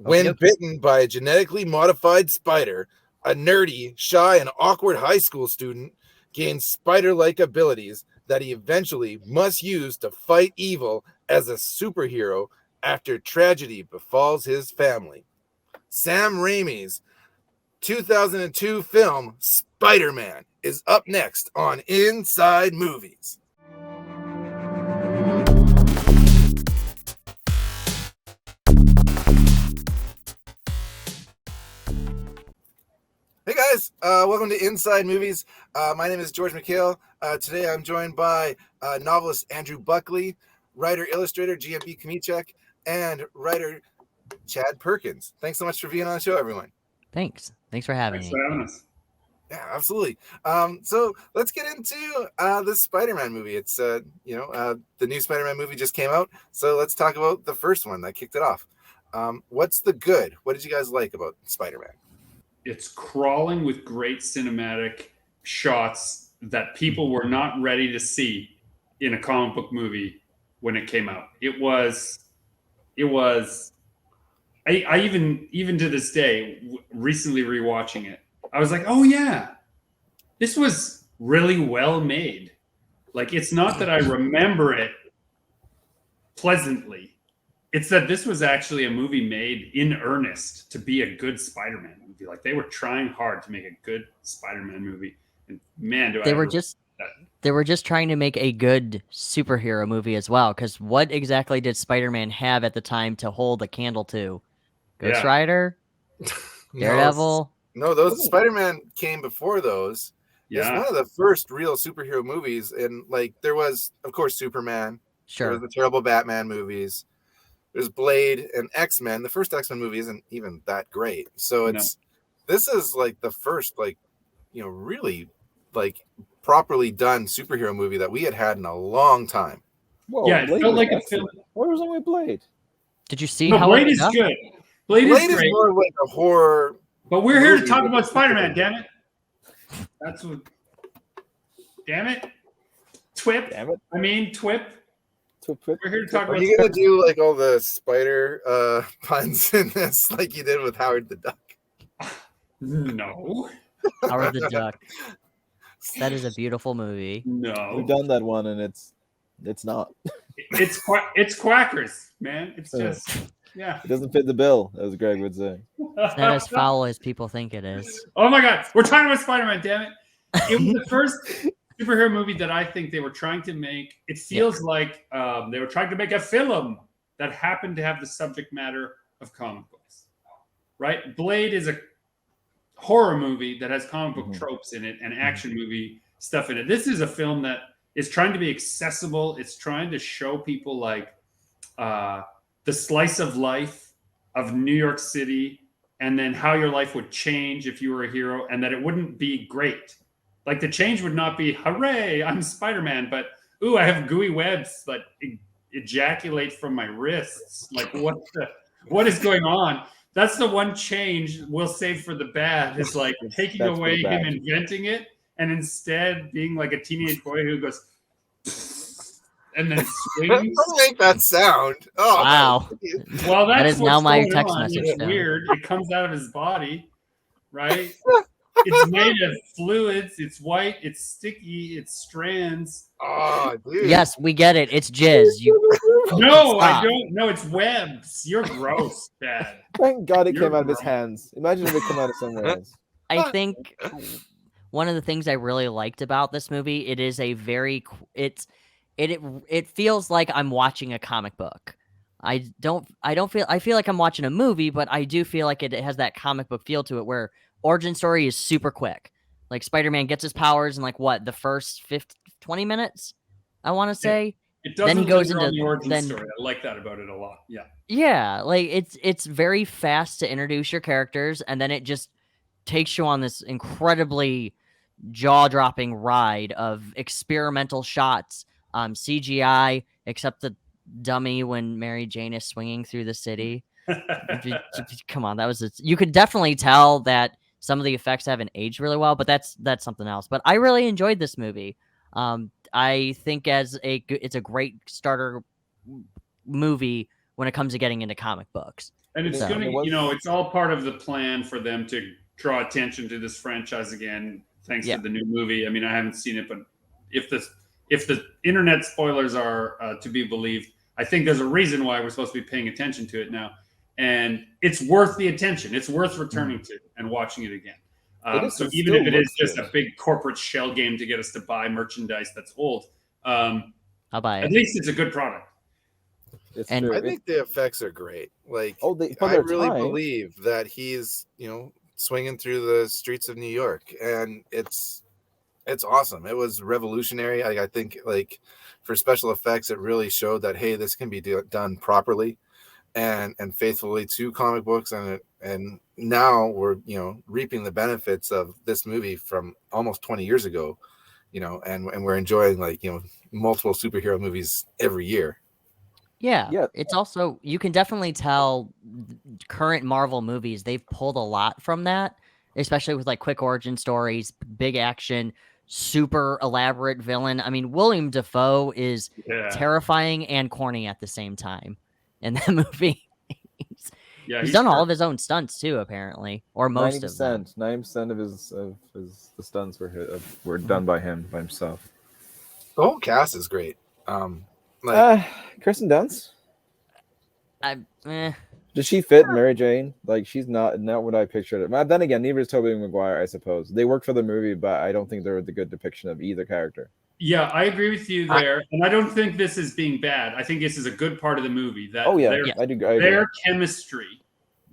When bitten by a genetically modified spider, a nerdy, shy, and awkward high school student gains spider-like abilities that he eventually must use to fight evil as a superhero after tragedy befalls his family. Sam Raimi's 2002 film Spider-Man is up next on Inside Movies. Hey guys, welcome to Inside Movies. My name is George Michail. Today I'm joined by novelist Andrew Buckley, writer-illustrator GMB CHOMICHUK, and writer Chad Perkins. Thanks so much for being on the show, everyone. Thanks for having us. Yeah, absolutely. So let's get into the Spider-Man movie. It's the new Spider-Man movie just came out, so let's talk about the first one that kicked it off. What's the good? What did you guys like about Spider-Man? It's crawling with great cinematic shots that people were not ready to see in a comic book movie when it came out. I even to this day, recently rewatching it, I was like, oh yeah, this was really well made. Like, it's not that I remember it pleasantly. It's that this was actually a movie made in earnest to be a good Spider-Man movie. Like, they were trying hard to make a good Spider-Man movie. And man, they were just trying to make a good superhero movie as well. Because what exactly did Spider-Man have at the time to hold a candle to? Ghost Rider? Daredevil? No, those Spider-Man came before those. Yeah. It's one of the first real superhero movies. And like, there was, of course, Superman. Sure. There was the terrible Batman movies. There's Blade and X-Men. The first X-Men movie isn't even that great. So this is like the first, like, really like properly done superhero movie that we had in a long time. Whoa, yeah, it Blade felt like excellent. a film. What was wrong with Blade? Did you see No, how Blade is good. Blade is great. More like a horror. But we're here to talk about Spider-Man, damn it. That's what. Damn it. Twip. Damn it. I mean, Twip. Twip. We're here to talk Are about you going to do like all the spider puns in this like you did with Howard the Duck? No. Howard the Duck. That is a beautiful movie. No. We've done that one, and it's not. It's quackers, man. It's just It doesn't fit the bill, as Greg would say. It's not as foul as people think it is. Oh my God, we're talking about Spider-Man. Damn it! It was the first superhero movie that I think they were trying to make. It feels like they were trying to make a film that happened to have the subject matter of comic books. Right? Blade is a horror movie that has comic book tropes in it and action movie stuff in it. This is a film that is trying to be accessible. It's trying to show people like the slice of life of New York City, and then how your life would change if you were a hero, and that it wouldn't be great. Like, the change would not be, hooray, I'm Spider-Man, but, ooh, I have gooey webs that ejaculate from my wrists. Like, what is going on? That's the one change we'll save for the bad, is like taking away him inventing it, and instead being like a teenage boy who goes and then swings. Don't make that sound. Oh wow. Well, that is now my going text on. message. It's weird. It comes out of his body, right? It's made of fluids. It's white. It's sticky. It's strands. Oh, dude. Yes, we get it. It's jizz. No, Stop. I don't. No, it's webs. You're gross, Dad. Thank God it You're came out of his wrong. hands. Imagine if it came out of somewhere else. I think one of the things I really liked about this movie, it is a very it feels like I'm watching a comic book. I feel like I'm watching a movie, but I do feel like it has that comic book feel to it, where origin story is super quick. Like, Spider-Man gets his powers in, like, what, the first 20 minutes, I want to say. It doesn't. Then he goes linger on into the origin story. I like that about it a lot. Yeah. Yeah, like, it's very fast to introduce your characters, and then it just takes you on this incredibly jaw-dropping ride of experimental shots, CGI, except the dummy when Mary Jane is swinging through the city. Come on, you could definitely tell that some of the effects haven't aged really well, but that's something else. But I really enjoyed this movie. I think it's a great starter movie when it comes to getting into comic books. And it's Yeah, going to, it was- it's all part of the plan for them to draw attention to this franchise again, thanks Yeah. to the new movie. I mean, I haven't seen it, but if the internet spoilers are to be believed, I think there's a reason why we're supposed to be paying attention to it now, and it's worth the attention. It's worth returning to and watching it again. So even if it is just a big corporate shell game to get us to buy merchandise that's old, I'll buy at it. least it's a good product. It's And- true. I think the effects are great. Like, for I their really time. believe that he's, swinging through the streets of New York, and it's awesome. It was revolutionary. I think, like, for special effects, it really showed that, hey, this can be done properly and faithfully to comic books, and now we're reaping the benefits of this movie from almost 20 years ago, and we're enjoying, like, multiple superhero movies every year. Yeah, it's also, you can definitely tell current Marvel movies, they've pulled a lot from that, especially with like quick origin stories, big action, super elaborate villain. I mean, William Dafoe is terrifying and corny at the same time in that movie. He's done all of his own stunts too, apparently, or most of them. 90% of the stunts were done by himself. The whole cast is great. Kirsten Dunst. Eh. Does she fit Mary Jane? Like, she's not what I pictured it. But then again, neither is Tobey Mcguire, I suppose. They work for the movie, but I don't think they're the good depiction of either character. Yeah, I agree with you there, and I don't think this is being bad. I think this is a good part of the movie. That I do. Their chemistry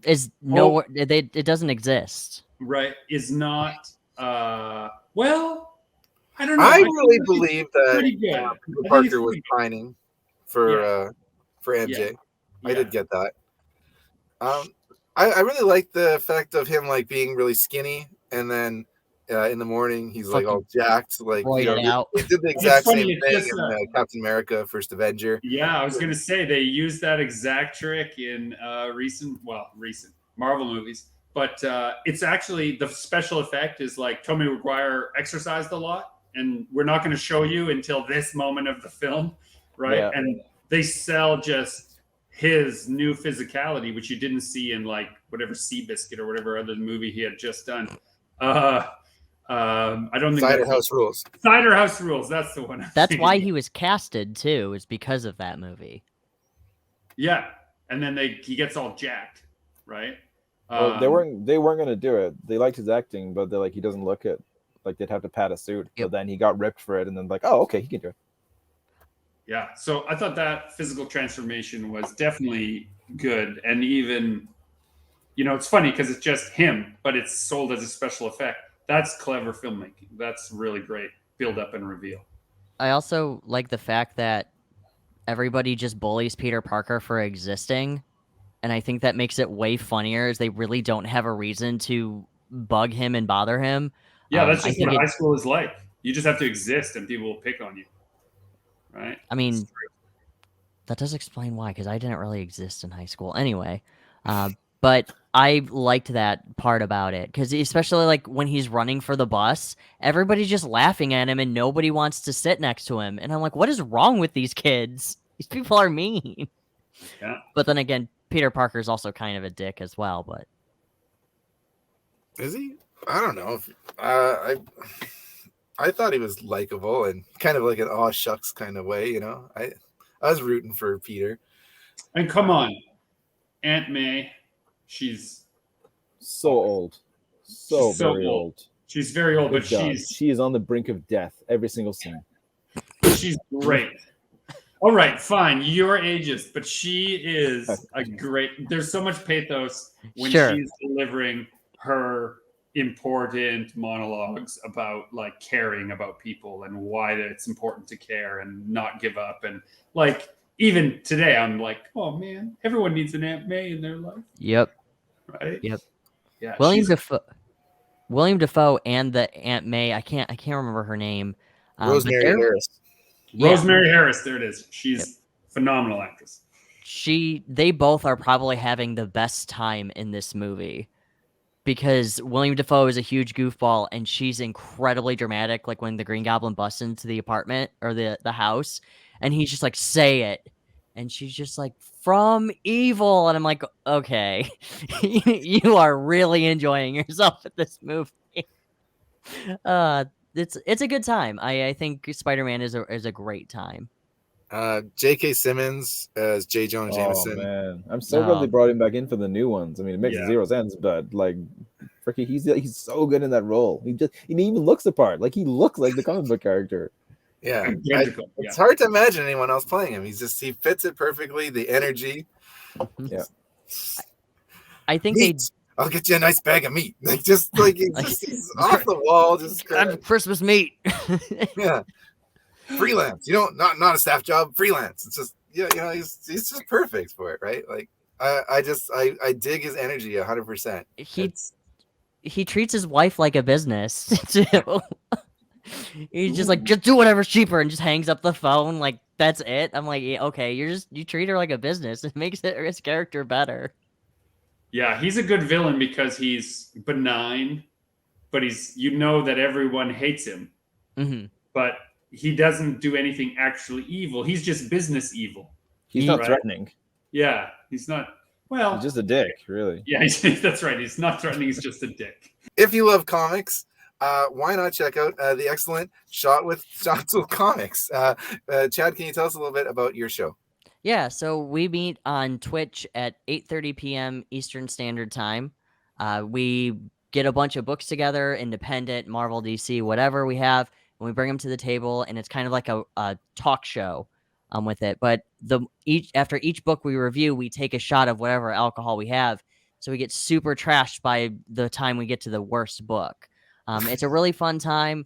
is it doesn't exist. Right, is not. Well, I don't know. I really believe that pretty good. Peter Parker was pining for MJ. I did get that. I really like the effect of him, like, being really skinny, and then in the morning he's like all jacked, like, he did the exact same thing in Captain America: First Avenger. Yeah, I was gonna say they used that exact trick in recent Marvel movies, but it's actually, the special effect is like Tobey Mcguire exercised a lot, and we're not going to show you until this moment of the film, right? Yeah. And they sell just his new physicality, which you didn't see in, like, whatever Seabiscuit or whatever other movie he had just done. I don't think Cider House Rules. Cider House Rules. That's the one. That's why he was casted too, is because of that movie. Yeah, and then he gets all jacked, right? Well, they weren't going to do it. They liked his acting, but they're like, he doesn't look it. Like, they'd have to pad a suit. Yep. But then he got ripped for it, and then like, oh, okay, he can do it. Yeah, so I thought that physical transformation was definitely good, and even, it's funny because it's just him, but it's sold as a special effect. That's clever filmmaking. That's really great build up and reveal. I also like the fact that everybody just bullies Peter Parker for existing, and I think that makes it way funnier, as they really don't have a reason to bug him and bother him. Yeah, that's just what high school is like. You just have to exist, and people will pick on you. Right? I mean, that does explain why, because I didn't really exist in high school anyway. But I liked that part about it, because especially like when he's running for the bus, everybody's just laughing at him and nobody wants to sit next to him. And I'm like, what is wrong with these kids? These people are mean. Yeah. But then again, Peter Parker's also kind of a dick as well. But is he? I don't know. I thought he was likable and kind of like an aw shucks kind of way, I was rooting for Peter. And come on, Aunt May, she's so old, so very old. She's very old, but she is on the brink of death every single scene. She's great. All right, fine, you're ageist, but she is a great. There's so much pathos when she's delivering her important monologues about, like, caring about people and why it's important to care and not give up. And, like, even today I'm like, oh man, everyone needs an Aunt May in their life. Yep. Right. Yep. Yeah. William Dafoe and the Aunt May, I can't remember her name. Rosemary Harris. Rosemary Harris, there it is. She's phenomenal actress. They both are probably having the best time in this movie, because William Dafoe is a huge goofball and she's incredibly dramatic. Like when the Green Goblin busts into the apartment or the house, and he's just like, say it. And she's just like, from evil, and I'm like, okay, you are really enjoying yourself at this movie. It's a good time. I think Spider-Man is a great time. J.K. Simmons as J. Jonah Oh Jameson. man, I'm so glad they brought him back in for the new ones. I mean, it makes Yeah. zero sense, but like, freaking, he's so good in that role. He even looks the part. Like he looks like the comic book character. Yeah, Identical, it's hard to imagine anyone else playing him. He fits it perfectly. The energy. Yeah. I think Meat. I'll get you a nice bag of meat. Like just like he's off the wall. Just Christmas meat. Yeah. Freelance. You know, not a staff job. Freelance. It's just he's just perfect for it, right? Like I dig his energy 100%. He treats his wife like a business too. He's just like, just do whatever's cheaper, and just hangs up the phone. Like that's it. I'm like, yeah, okay, you treat her like a business. It makes his character better. Yeah, he's a good villain because he's benign, but that everyone hates him. Mm-hmm. But he doesn't do anything actually evil. He's just business evil. He's not threatening. Yeah, he's not. Well, he's just a dick, really. Yeah, that's right. He's not threatening. He's just a dick. If you love comics, why not check out the excellent Shots with Comics? Chad, can you tell us a little bit about your show? Yeah, so we meet on Twitch at 8:30 p.m. Eastern Standard Time. We get a bunch of books together, independent, Marvel, DC, whatever we have, and we bring them to the table, and it's kind of like a talk show with it. But after each book we review, we take a shot of whatever alcohol we have, so we get super trashed by the time we get to the worst book. It's a really fun time.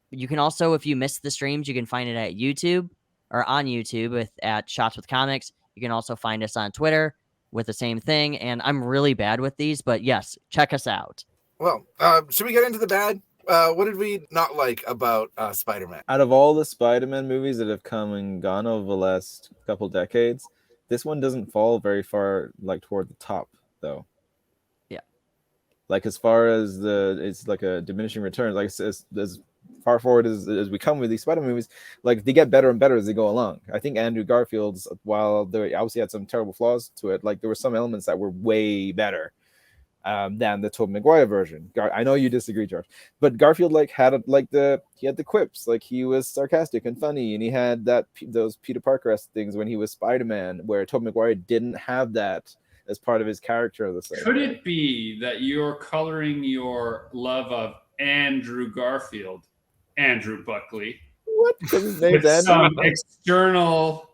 You can also, if you miss the streams, you can find it at YouTube. Or on YouTube at Shots with Comics. You can also find us on Twitter with the same thing. And I'm really bad with these, but yes, check us out. Well, should we get into the bad? What did we not like about Spider-Man? Out of all the Spider-Man movies that have come and gone over the last couple decades, this one doesn't fall very far toward the top, though. Yeah. Like as far as it's like a diminishing return. Like as far forward as we come with these Spider-Man movies, like they get better and better as they go along. I think Andrew Garfield's, while they obviously had some terrible flaws to it, like there were some elements that were way better than the Tobey Mcguire version. I know you disagree, George, but Garfield had he had the quips, like he was sarcastic and funny, and he had those Peter Parker-esque things when he was Spider-Man, where Tobey Mcguire didn't have that as part of his character. Could it be that you're coloring your love of Andrew Garfield, Andrew Buckley, what? with some external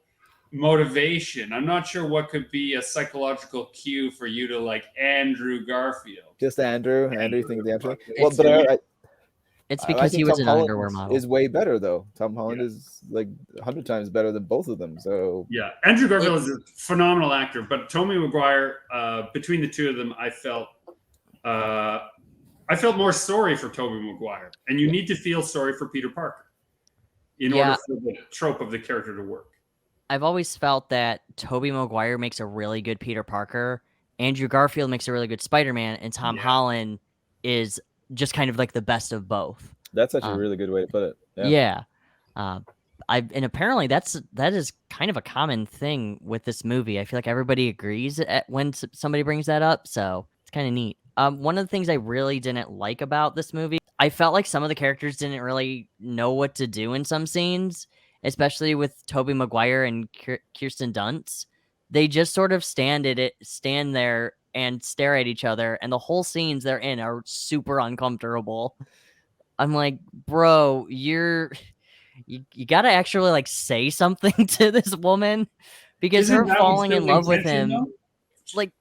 motivation? I'm not sure what could be a psychological cue for you to like Andrew Garfield. Just Andrew. You think the answer? Well, but it's because he was an underwear model. Is way better though. Tom Holland is like 100 times better than both of them. So yeah, Andrew Garfield is a phenomenal actor, but Tobey Maguire, between the two of them, I felt more sorry for Tobey Maguire, and you need to feel sorry for Peter Parker in order for the trope of the character to work. I've always felt that Tobey Maguire makes a really good Peter Parker, Andrew Garfield makes a really good Spider-Man, and Tom Holland is just kind of like the best of both. That's actually a really good way to put it. Yeah. And apparently that is kind of a common thing with this movie. I feel like everybody agrees when somebody brings that up, so it's kind of neat. One of the things I really didn't like about this movie, I felt like some of the characters didn't really know what to do in some scenes, especially with Tobey Maguire and Kirsten Dunst. They just sort of stand there and stare at each other, and the whole scenes they're in are super uncomfortable. I'm like, bro, you gotta actually like say something to this woman, because her falling in love with him, like,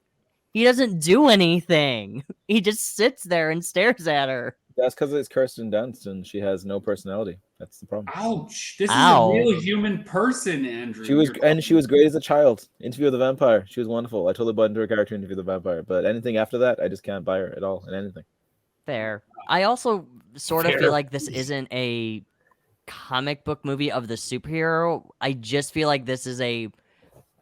he doesn't do anything. He just sits there and stares at her. That's because it's Kirsten Dunst and she has no personality. That's the problem. Ouch! This is a real human person, Andrew. She was great as a child. Interview with the Vampire. She was wonderful. I totally bought into her character in Interview with the Vampire. But anything after that, I just can't buy her at all in anything. Fair. I also sort of feel like this isn't a comic book movie of the superhero. I just feel like this is a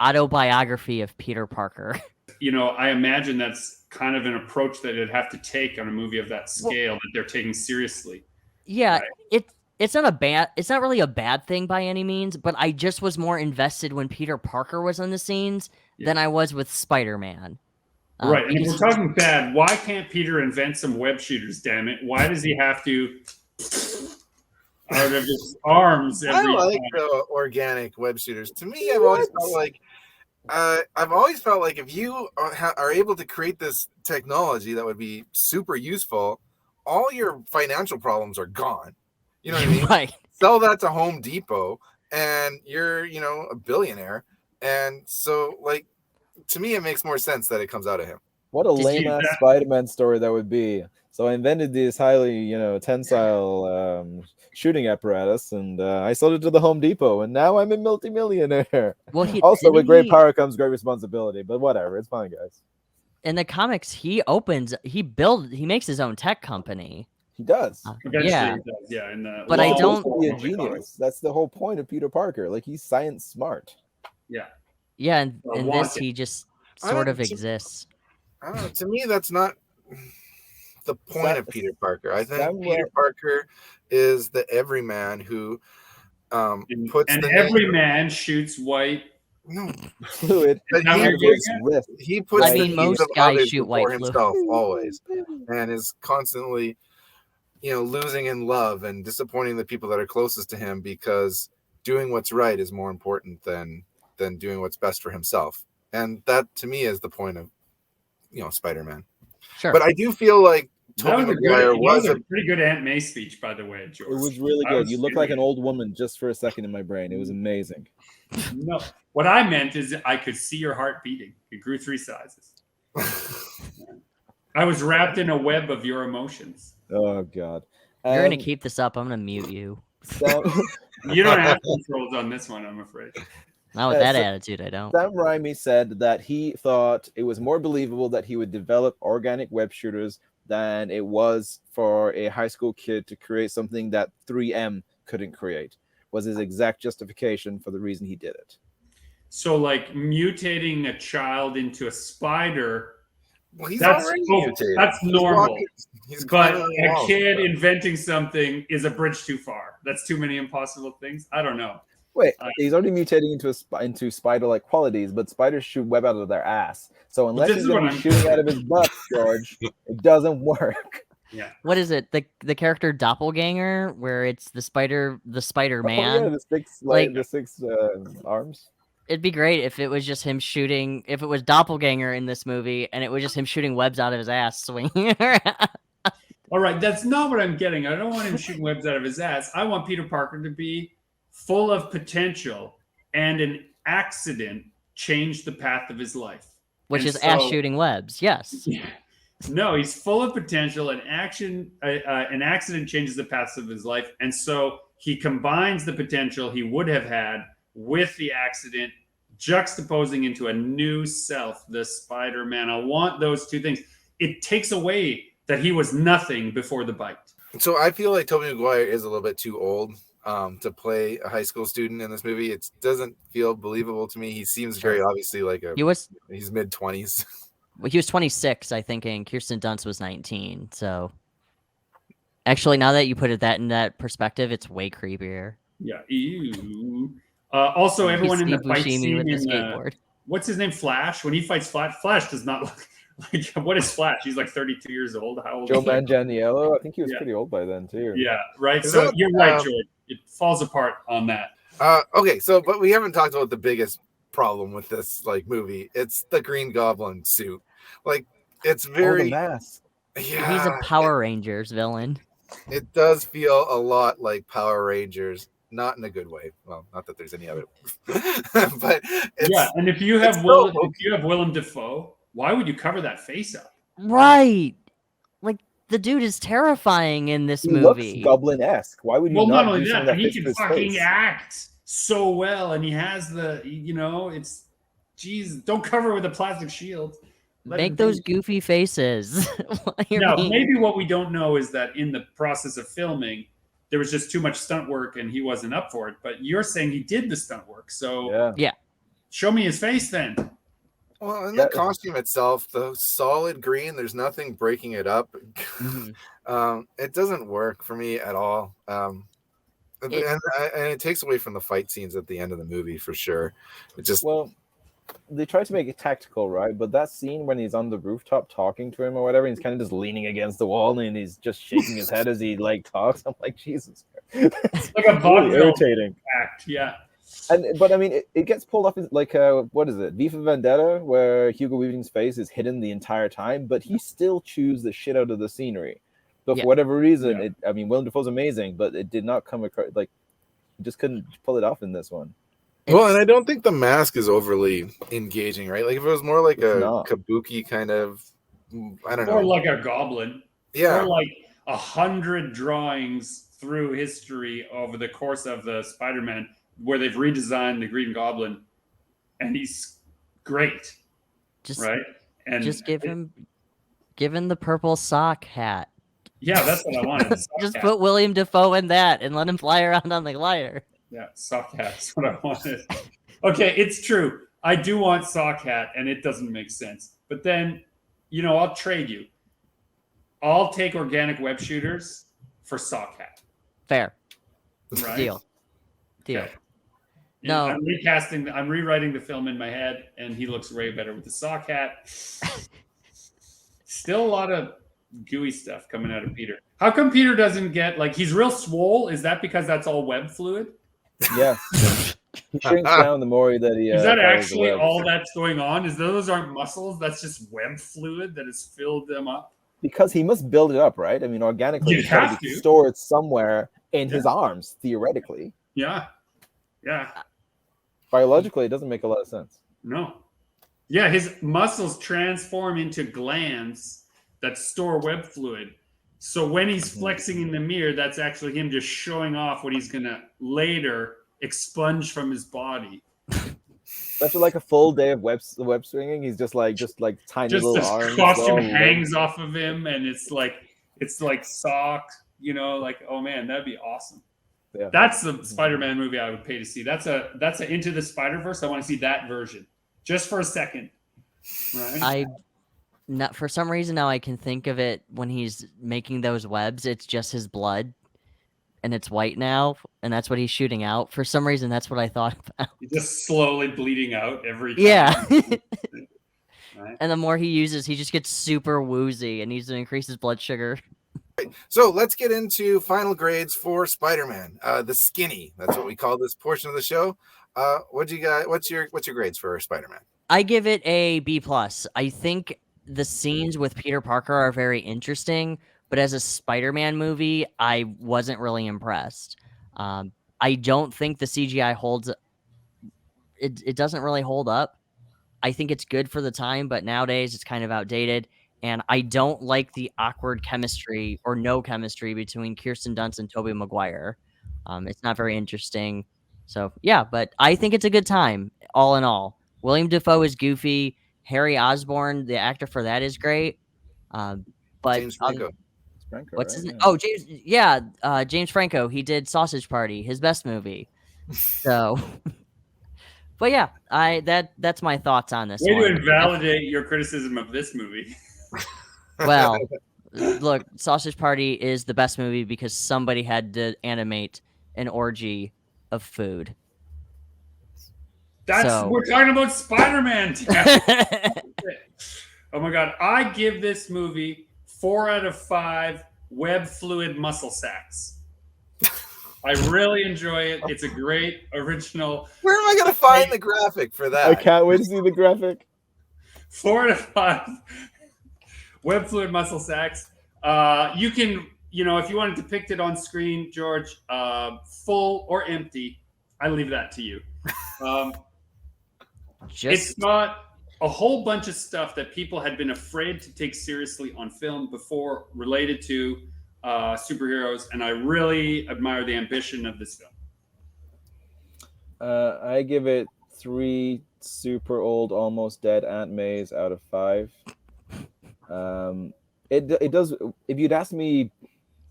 autobiography of Peter Parker. You know, I imagine that's kind of an approach that it'd have to take on a movie of that scale that they're taking seriously. Yeah, right? it's not really a bad thing by any means, but I just was more invested when Peter Parker was on the scenes than I was with Spider-Man. Right. And if because we're talking bad, why can't Peter invent some web shooters, damn it? Why does he have to out of his arms every I like time? the organic web shooters. To me, I've always felt like if you are able to create this technology that would be super useful, all your financial problems are gone. You know what I mean? Right. Sell that to Home Depot and you're, a billionaire. And so, like, to me, it makes more sense that it comes out of him. What a Did lame ass Spider-Man story that would be. So I invented this highly, tensile shooting apparatus, and I sold it to the Home Depot, and now I'm a multimillionaire. Well, Also, with great power comes great responsibility. But whatever, it's fine, guys. In the comics, he makes his own tech company. He does. Eventually Yeah. he does, yeah. In the But I He's don't- supposed to be a genius. That's the whole point of Peter Parker. Like, he's science smart. Yeah. Yeah, and I in want this, it. he just I sort don't of see- exists. I don't know. To me, that's not the point of Peter Parker. I think Samuel- Peter Parker is the everyman who puts And the every name- man shoots white. No, Fluid. but Is that what he, you're getting His at? wrist. he puts I the mean, needs most of guys others shoot before white fluid. himself always, and is constantly, losing in love and disappointing the people that are closest to him because doing what's right is more important than doing what's best for himself. And that, to me, is the point of, Spider-Man. Sure. But I do feel like That Tobey was, Maguire was a pretty good Aunt May speech, by the way, George. It was really I good. was You look like an serious. old woman just for a second in my brain. It was amazing. No, what I meant is I could see your heart beating. It grew 3 sizes. I was wrapped in a web of your emotions. Oh God. You're gonna keep this up. I'm gonna mute you. Sam, You don't have controls on this one, I'm afraid. Not with Yeah, that so- attitude, I don't. Sam Raimi said that he thought it was more believable that he would develop organic web shooters than it was for a high school kid to create something that 3M couldn't create. Was his exact justification for the reason he did it. So, like mutating a child into a spider, Well, he's that's already oh, mutated. that's He's normal. walking- he's But climbing on a walls. kid inventing something is a bridge too far. That's too many impossible things. I don't know. Wait, he's already mutating into spider-like qualities, but spiders shoot web out of their ass. So unless this he's is going what to be I'm- shooting out of his butt, George, it doesn't work. Yeah. What is it? The character Doppelganger, where it's the Spider-Man. Oh, yeah, the six arms. It'd be great if it was just him shooting. If it was Doppelganger in this movie, and it was just him shooting webs out of his ass, swinging around. All right, that's not what I'm getting. I don't want him shooting webs out of his ass. I want Peter Parker to be full of potential, and an accident changed the path of his life. Which And is ass so- shooting webs. Yes. No, he's full of potential, and an accident changes the paths of his life, and so he combines the potential he would have had with the accident, juxtaposing into a new self, the Spider-Man. I want those two things. It takes away that he was nothing before the bite. So I feel like Tobey Maguire is a little bit too old to play a high school student in this movie. It doesn't feel believable to me. He seems very obviously like he's mid-20s. Well, he was 26, I think, and Kirsten Dunst was 19. So, actually, now that you put that in that perspective, it's way creepier. Yeah. Ew. Also, everyone in the Steve fight Buscemi scene with the in skateboard. what's his name? Flash. When he fights Flash does not look like what is Flash? He's like 32 years old. How old? Joe is he? Manganiello, I think he was Yeah. pretty old by then too. Yeah. Right. Is So that, you're right, George. It falls apart on that. Okay, so but we haven't talked about the biggest problem with this movie. It's the Green Goblin suit. Like, it's Oh, very the mask. yeah. He's a Power Rangers villain. It does feel a lot like Power Rangers, not in a good way. Well, not that there's any other, but it's, Yeah. And if you have it's so if you have Willem Dafoe, why would you cover that face up? Right. Like, the dude is terrifying in this He movie. looks Goblin-esque. Why would you Well, not not only do something that, that he fits can his fucking face? act so well, and he has the it's geez, don't cover with a plastic shield. Let him Make do those it. goofy faces. What do you Now, mean? maybe what we don't know is that in the process of filming, there was just too much stunt work and he wasn't up for it. But you're saying he did the stunt work, so Yeah. show me his face then. well, in Yeah. the costume itself, the solid green, there's nothing breaking it up. Mhm. It doesn't work for me at all. and it takes away from the fight scenes at the end of the movie for sure. It just Well, they try to make it tactical, right? But that scene when he's on the rooftop talking to him or whatever, he's kind of just leaning against the wall and he's just shaking his head as he like talks. I'm like, Jesus, It's like a vaudeville irritating. act. Yeah. But I mean, it gets pulled off like what is it, V for Vendetta, where Hugo Weaving's face is hidden the entire time, but he still chews the shit out of the scenery. But for whatever reason, I mean, Willem Dafoe's amazing, but it did not come across like just couldn't pull it off in this one. Well, and I don't think the mask is overly engaging, right? Like if it was more like a not. kabuki kind of, I don't know, Or like a Goblin. yeah, Or like 100 drawings through history over the course of the Spider-Man where they've redesigned the Green Goblin, and he's great, right? And just give him the purple sock hat. Yeah, that's what I wanted. Just put William Dafoe in that and let him fly around on the glider. Yeah, sock hat is what I wanted. Okay, it's true. I do want sock hat, and it doesn't make sense. But then, I'll trade you. I'll take organic web shooters for sock hat. Fair. Right? Deal. Okay. No. I'm rewriting the film in my head, and he looks way better with the sock hat. Still a lot of gooey stuff coming out of Peter. How come Peter doesn't get, like, he's real swole? Is that because that's all web fluid? Yeah. He shrinks down the more that he. Is that actually all that's going on? Those aren't muscles? That's just web fluid that has filled them up? Because he must build it up, right? I mean, organically, it's got to be stored somewhere in his arms, theoretically. Yeah. Yeah. Biologically, it doesn't make a lot of sense. No. Yeah, his muscles transform into glands that store web fluid. So when he's flexing in the mirror, that's actually him just showing off what he's going to later expunge from his body. After like a full day of web swinging, he's just like tiny little arms. Costume hangs off of him, and it's like socks. Like, oh man, that'd be awesome. Yeah. That's the Spider-Man movie I would pay to see. That's a Into the Spider-Verse. I want to see that version just for a second. Right? For some reason now I can think of it when he's making those webs. It's just his blood, and it's white now, and that's what he's shooting out. For some reason, that's what I thought about. He's just slowly bleeding out every time. Yeah. Right? And the more he uses, he just gets super woozy and needs to increase his blood sugar. So let's get into final grades for Spider-Man. The skinny. That's what we call this portion of the show. What's your grades for Spider-Man? I give it a B+. I think the scenes with Peter Parker are very interesting, but as a Spider-Man movie, I wasn't really impressed. I don't think the CGI holds. It doesn't really hold up. I think it's good for the time, but nowadays it's kind of outdated. And I don't like the awkward chemistry or no chemistry between Kirsten Dunst and Tobey Mcguire. It's not very interesting. So, yeah, but I think it's a good time, all in all. William Dafoe is goofy. Harry Osborn, the actor for that, is great. But James Franco. What's his name? Oh, James. Yeah, James Franco. He did Sausage Party, his best movie. So, but yeah, that's my thoughts on this. Way to invalidate your criticism of this movie. Well, look, Sausage Party is the best movie because somebody had to animate an orgy of food. We're talking about Spider-Man. Oh my god, I give this movie 4 out of 5 web fluid muscle sacks. I really enjoy it. It's a great original. Where am I going to find the graphic for that? I can't wait to see the graphic. 4 out of 5 web fluid muscle sacks. You can, if you want to depict it on screen, George, full or empty, I leave that to you. It's not a whole bunch of stuff that people had been afraid to take seriously on film before related to superheroes, and I really admire the ambition of this film. I give it 3 super old, almost dead Aunt Mays out of 5. It does. If you'd asked me,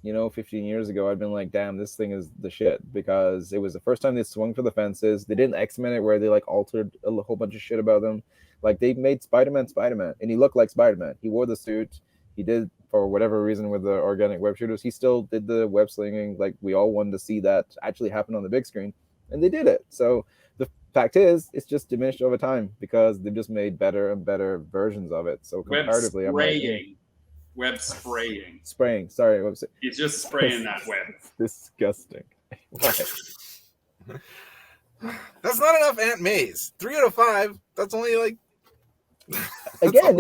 15 years ago, I'd been like, damn, this thing is the shit, because it was the first time they swung for the fences. They didn't X-Men it where they like altered a whole bunch of shit about them. Like, they made Spider-Man, and he looked like Spider-Man. He wore the suit. He did for whatever reason with the organic web shooters, he still did the web slinging. Like, we all wanted to see that actually happen on the big screen, and they did it. So the fact is, it's just diminished over time because they've just made better and better versions of it. So comparatively, web spraying. Spraying. Sorry, He's just spraying that web. Disgusting. That's not enough Aunt May's. 3 out of 5. That's only like. Again,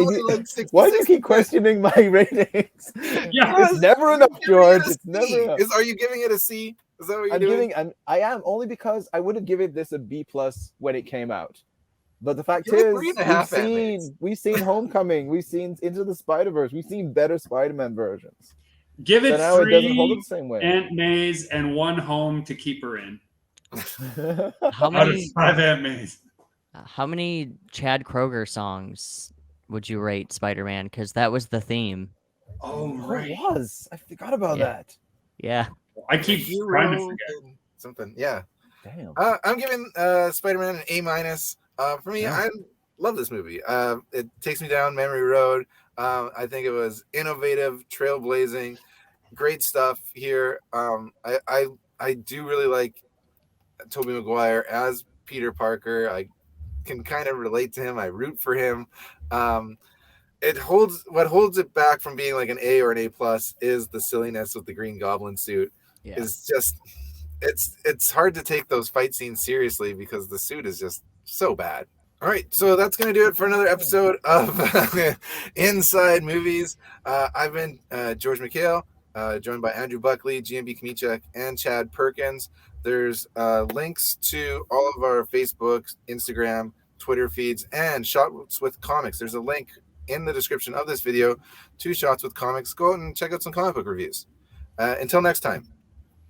why do you keep questioning my ratings? Yeah, it's never enough, George. It's never enough. Are you giving it a C? Is that what you're doing? I am, only because I would have given this a B+ when it came out. But the fact is, we've seen Homecoming, we've seen Into the Spider-Verse, we've seen better Spider-Man versions. Give it so 3 it doesn't hold it the same way. Aunt Mays and 1 home to keep her in. How many 5 Aunt Mays? How many Chad Kroger songs would you rate Spider-Man? Because that was the theme. Oh, right. It was. I forgot about that. Yeah. I keep trying to forget. Something. Yeah. Damn. I'm giving Spider-Man an A-. For me, I love this movie. It takes me down memory road. I think it was innovative, trailblazing, great stuff here. I do really like Tobey Mcguire as Peter Parker. I can kind of relate to him. I root for him. What holds it back from being like an A or an A+ is the silliness with the Green Goblin suit. Yeah. Is just it's hard to take those fight scenes seriously because the suit is just so bad. All right, so that's going to do it for another episode of Inside Movies. I've been George Michail, joined by Andrew Buckley, GMB CHOMICHUK, and Chad Perkins. There's links to all of our Facebook, Instagram, Twitter feeds, and Shots with Comics. There's a link in the description of this video to Shots with Comics. Go out and check out some comic book reviews. Until next time,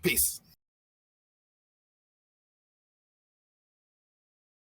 peace.